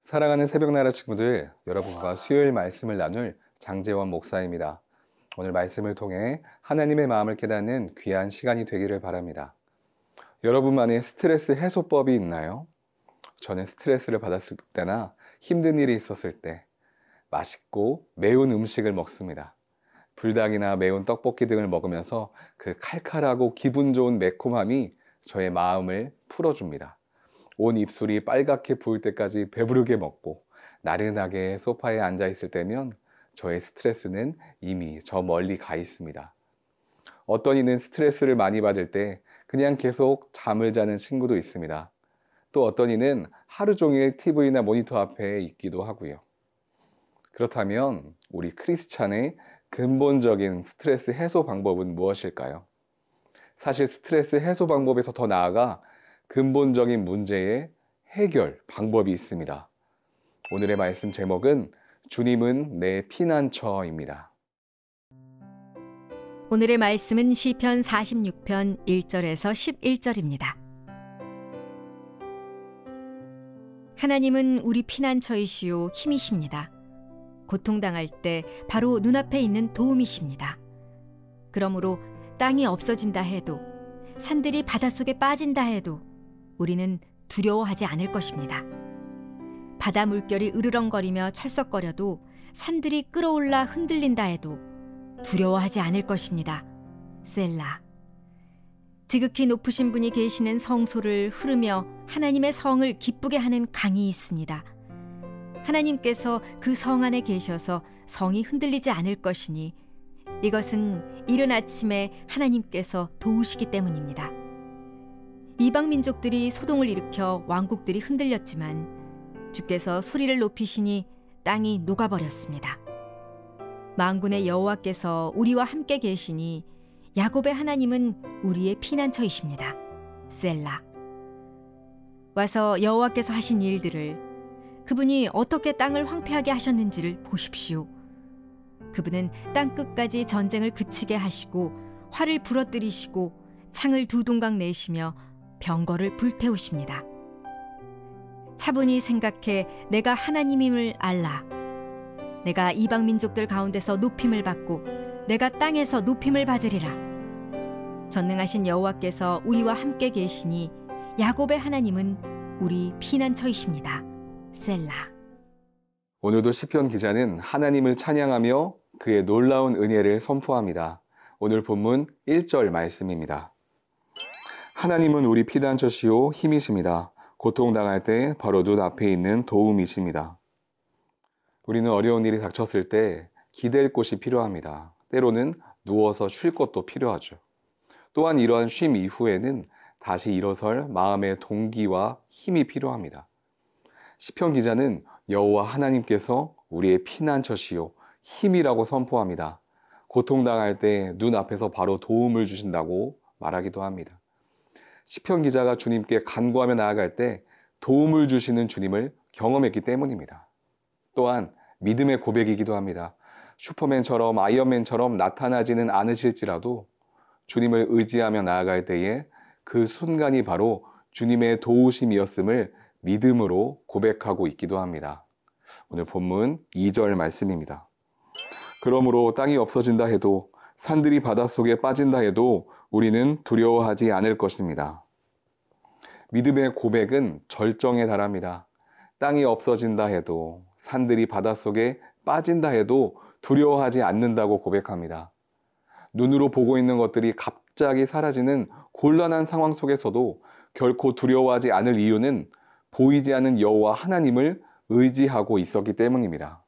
사랑하는 새벽나라 친구들, 여러분과 수요일 말씀을 나눌 장재원 목사입니다. 오늘 말씀을 통해 하나님의 마음을 깨닫는 귀한 시간이 되기를 바랍니다. 여러분만의 스트레스 해소법이 있나요? 저는 스트레스를 받았을 때나 힘든 일이 있었을 때 맛있고 매운 음식을 먹습니다. 불닭이나 매운 떡볶이 등을 먹으면서 그 칼칼하고 기분 좋은 매콤함이 저의 마음을 풀어줍니다. 온 입술이 빨갛게 부을 때까지 배부르게 먹고 나른하게 소파에 앉아 있을 때면 저의 스트레스는 이미 저 멀리 가 있습니다. 어떤 이는 스트레스를 많이 받을 때 그냥 계속 잠을 자는 친구도 있습니다. 또 어떤 이는 하루 종일 TV나 모니터 앞에 있기도 하고요. 그렇다면 우리 크리스찬의 근본적인 스트레스 해소 방법은 무엇일까요? 사실 스트레스 해소 방법에서 더 나아가 근본적인 문제의 해결 방법이 있습니다. 오늘의 말씀 제목은 주님은 내 피난처입니다. 오늘의 말씀은 시편 46편 1절에서 11절입니다. 하나님은 우리 피난처이시요 힘이십니다. 고통당할 때 바로 눈앞에 있는 도움이십니다. 그러므로 땅이 없어진다 해도 산들이 바닷속에 빠진다 해도 우리는 두려워하지 않을 것입니다. 바다 물결이 으르렁거리며 철썩거려도 산들이 끌어올라 흔들린다 해도 두려워하지 않을 것입니다. 셀라. 지극히 높으신 분이 계시는 성소를 흐르며 하나님의 성을 기쁘게 하는 강이 있습니다. 하나님께서 그 성 안에 계셔서 성이 흔들리지 않을 것이니 이것은 이른 아침에 하나님께서 도우시기 때문입니다. 이방 민족들이 소동을 일으켜 왕국들이 흔들렸지만 주께서 소리를 높이시니 땅이 녹아버렸습니다. 만군의 여호와께서 우리와 함께 계시니 야곱의 하나님은 우리의 피난처이십니다. 셀라. 와서 여호와께서 하신 일들을, 그분이 어떻게 땅을 황폐하게 하셨는지를 보십시오. 그분은 땅 끝까지 전쟁을 그치게 하시고 활을 부러뜨리시고 창을 두 동강 내시며 병거를 불태우십니다. 차분히 생각해 내가 하나님임을 알라. 내가 이방 민족들 가운데서 높임을 받고 내가 땅에서 높임을 받으리라. 전능하신 여호와께서 우리와 함께 계시니 야곱의 하나님은 우리 피난처이십니다. 셀라. 오늘도 시편 기자는 하나님을 찬양하며 그의 놀라운 은혜를 선포합니다. 오늘 본문 1절 말씀입니다. 하나님은 우리 피난처시요 힘이십니다. 고통당할 때 바로 눈앞에 있는 도움이십니다. 우리는 어려운 일이 닥쳤을 때 기댈 곳이 필요합니다. 때로는 누워서 쉴 것도 필요하죠. 또한 이러한 쉼 이후에는 다시 일어설 마음의 동기와 힘이 필요합니다. 시편 기자는 여호와 하나님께서 우리의 피난처시요 힘이라고 선포합니다. 고통당할 때 눈앞에서 바로 도움을 주신다고 말하기도 합니다. 시편 기자가 주님께 간구하며 나아갈 때 도움을 주시는 주님을 경험했기 때문입니다. 또한 믿음의 고백이기도 합니다. 슈퍼맨처럼 아이언맨처럼 나타나지는 않으실지라도 주님을 의지하며 나아갈 때에 그 순간이 바로 주님의 도우심이었음을 믿음으로 고백하고 있기도 합니다. 오늘 본문 2절 말씀입니다. 그러므로 땅이 없어진다 해도 산들이 바닷속에 빠진다 해도 우리는 두려워하지 않을 것입니다. 믿음의 고백은 절정에 달합니다. 땅이 없어진다 해도 산들이 바닷속에 빠진다 해도 두려워하지 않는다고 고백합니다. 눈으로 보고 있는 것들이 갑자기 사라지는 곤란한 상황 속에서도 결코 두려워하지 않을 이유는 보이지 않는 여호와 하나님을 의지하고 있었기 때문입니다.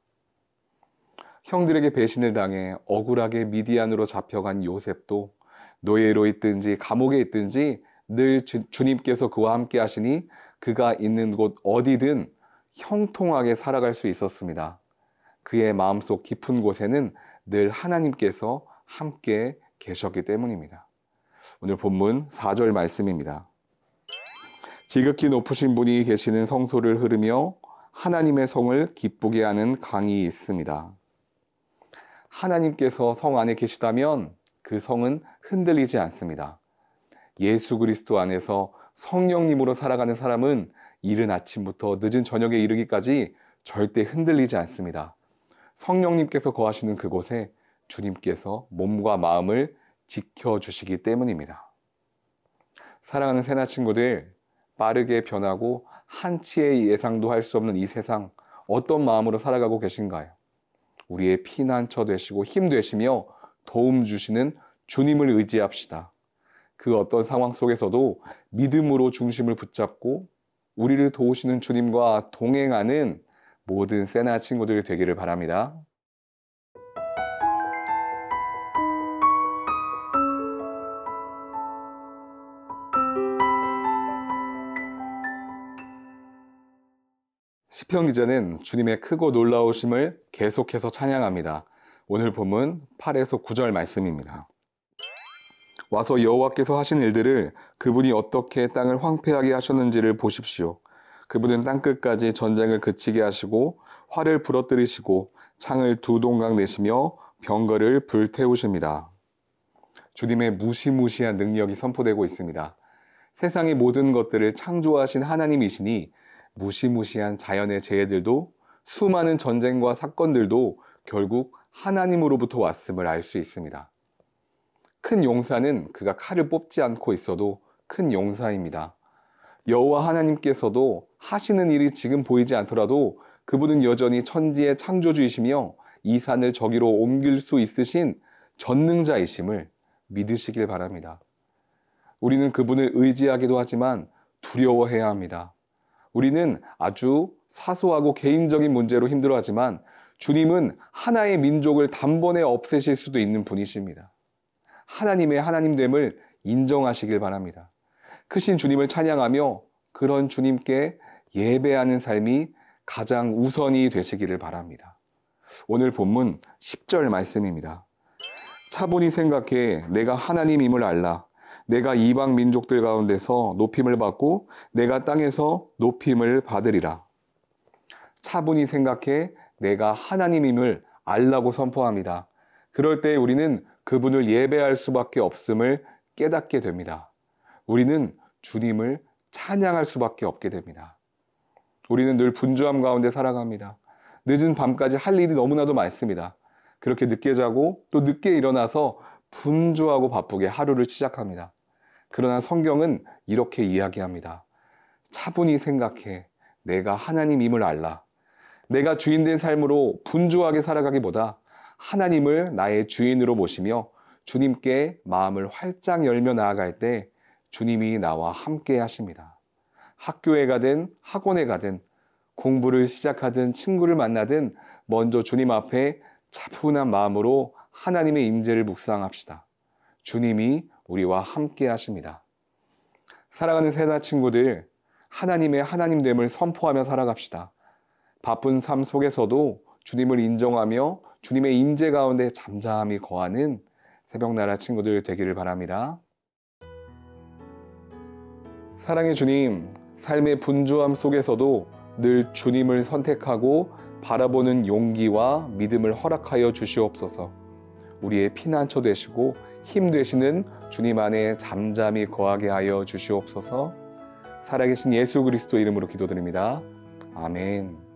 형들에게 배신을 당해 억울하게 미디안으로 잡혀간 요셉도 노예로 있든지 감옥에 있든지 늘 주님께서 그와 함께 하시니 그가 있는 곳 어디든 형통하게 살아갈 수 있었습니다. 그의 마음속 깊은 곳에는 늘 하나님께서 함께 계셨기 때문입니다. 오늘 본문 4절 말씀입니다. 지극히 높으신 분이 계시는 성소를 흐르며 하나님의 성을 기쁘게 하는 강이 있습니다. 하나님께서 성 안에 계시다면 그 성은 흔들리지 않습니다. 예수 그리스도 안에서 성령님으로 살아가는 사람은 이른 아침부터 늦은 저녁에 이르기까지 절대 흔들리지 않습니다. 성령님께서 거하시는 그곳에 주님께서 몸과 마음을 지켜주시기 때문입니다. 사랑하는 새나 친구들, 빠르게 변하고 한치의 예상도 할 수 없는 이 세상, 어떤 마음으로 살아가고 계신가요? 우리의 피난처 되시고 힘 되시며 도움 주시는 주님을 의지합시다. 그 어떤 상황 속에서도 믿음으로 중심을 붙잡고 우리를 도우시는 주님과 동행하는 모든 새나 친구들 되기를 바랍니다. 시편 기자는 주님의 크고 놀라우심을 계속해서 찬양합니다. 오늘 본문 8에서 9절 말씀입니다. 와서 여호와께서 하신 일들을 그분이 어떻게 땅을 황폐하게 하셨는지를 보십시오. 그분은 땅끝까지 전쟁을 그치게 하시고 활을 부러뜨리시고 창을 두 동강 내시며 병거를 불태우십니다. 주님의 무시무시한 능력이 선포되고 있습니다. 세상의 모든 것들을 창조하신 하나님이시니 무시무시한 자연의 재해들도 수많은 전쟁과 사건들도 결국 하나님으로부터 왔음을 알 수 있습니다. 큰 용사는 그가 칼을 뽑지 않고 있어도 큰 용사입니다. 여호와 하나님께서도 하시는 일이 지금 보이지 않더라도 그분은 여전히 천지의 창조주이시며 이 산을 저기로 옮길 수 있으신 전능자이심을 믿으시길 바랍니다. 우리는 그분을 의지하기도 하지만 두려워해야 합니다. 우리는 아주 사소하고 개인적인 문제로 힘들어하지만 주님은 하나의 민족을 단번에 없애실 수도 있는 분이십니다. 하나님의 하나님됨을 인정하시길 바랍니다. 크신 주님을 찬양하며 그런 주님께 예배하는 삶이 가장 우선이 되시기를 바랍니다. 오늘 본문 10절 말씀입니다. 차분히 생각해 내가 하나님임을 알라. 내가 이방 민족들 가운데서 높임을 받고 내가 땅에서 높임을 받으리라. 차분히 생각해 내가 하나님임을 알라고 선포합니다. 그럴 때 우리는 그분을 예배할 수밖에 없음을 깨닫게 됩니다. 우리는 주님을 찬양할 수밖에 없게 됩니다. 우리는 늘 분주함 가운데 살아갑니다. 늦은 밤까지 할 일이 너무나도 많습니다. 그렇게 늦게 자고 또 늦게 일어나서 분주하고 바쁘게 하루를 시작합니다. 그러나 성경은 이렇게 이야기합니다. 차분히 생각해 내가 하나님임을 알라. 내가 주인된 삶으로 분주하게 살아가기보다 하나님을 나의 주인으로 모시며 주님께 마음을 활짝 열며 나아갈 때 주님이 나와 함께 하십니다. 학교에 가든 학원에 가든 공부를 시작하든 친구를 만나든 먼저 주님 앞에 차분한 마음으로 하나님의 임재를 묵상합시다. 주님이 우리와 함께 하십니다. 사랑하는 새나 친구들, 하나님의 하나님됨을 선포하며 살아갑시다. 바쁜 삶 속에서도 주님을 인정하며 주님의 임재 가운데 잠잠히 거하는 새벽나라 친구들 되기를 바랍니다. 사랑의 주님, 삶의 분주함 속에서도 늘 주님을 선택하고 바라보는 용기와 믿음을 허락하여 주시옵소서. 우리의 피난처 되시고 힘 되시는 주님 안에 잠잠히 거하게 하여 주시옵소서. 살아계신 예수 그리스도 이름으로 기도드립니다. 아멘.